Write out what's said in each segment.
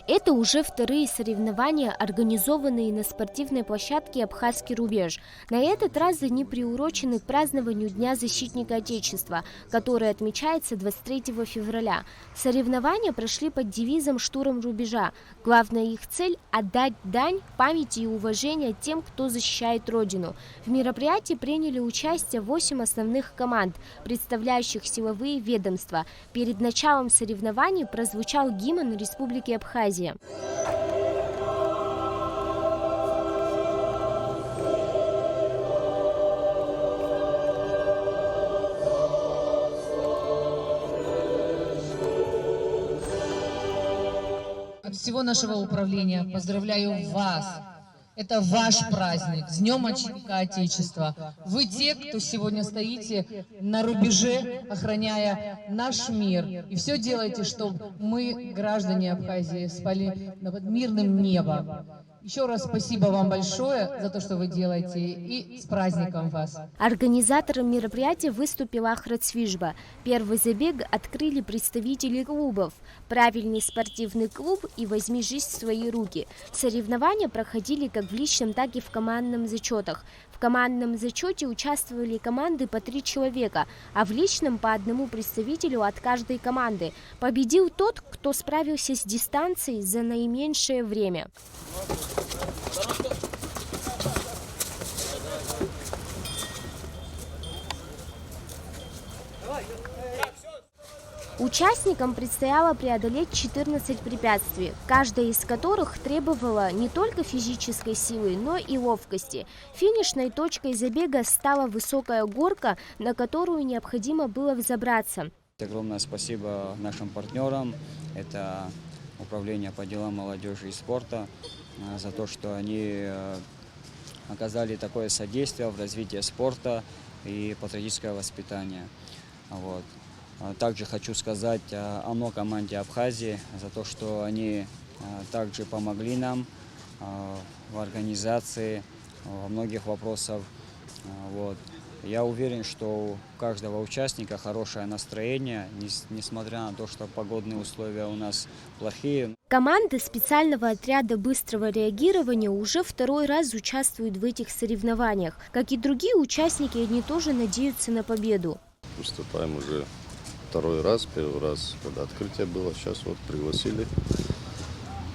Это уже вторые соревнования, организованные на спортивной площадке «Абхазский рубеж». На этот раз они приурочены к празднованию Дня защитника Отечества, который отмечается 23 февраля. Соревнования прошли под девизом «Штурм рубежа». Главная их цель – отдать дань памяти и уважения тем, кто защищает Родину. В мероприятии приняли участие 8 основных команд, представляющих силовые ведомства. Перед началом соревнований прозвучал гимн Республики Абхазия. От всего нашего управления поздравляю вас. Это ваш праздник, с Днем Защитника Отечества. Вы те, кто сегодня стоите на рубеже, охраняя наш мир. И все делаете, чтобы мы, граждане Абхазии, спали под мирным небом. Еще раз спасибо вам большое за то, что вы делаете, и с праздником вас. Организатором мероприятия выступила Ахрацвижба. Первый забег открыли представители клубов «Правильный спортивный клуб» и «Возьми жизнь в свои руки». Соревнования проходили как в личном, так и в командном зачетах. В командном зачете участвовали команды по 3 человека, а в личном по одному представителю от каждой команды. Победил тот, кто справился с дистанцией за наименьшее время. Участникам предстояло преодолеть 14 препятствий, каждая из которых требовала не только физической силы, но и ловкости. Финишной точкой забега стала высокая горка, на которую необходимо было взобраться. Огромное спасибо нашим партнерам. Это Управление по делам молодежи и спорта за то, что они оказали такое содействие в развитии спорта и патриотическое воспитание. Вот. Также хочу сказать ОМО команде Абхазии за то, что они также помогли нам в организации во многих вопросах. Вот. Я уверен, что у каждого участника хорошее настроение, несмотря на то, что погодные условия у нас плохие. Команды специального отряда быстрого реагирования уже второй раз участвуют в этих соревнованиях. Как и другие участники, они тоже надеются на победу. Выступаем уже второй раз, первый раз, когда открытие было, сейчас вот пригласили,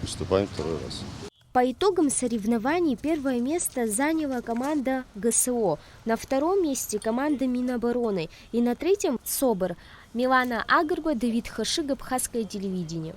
выступаем второй раз. По итогам соревнований первое место заняла команда ГСО, на втором месте команда Минобороны и на третьем СОБР. Милана Агарба, Давид Хашиг, Абхазское телевидение.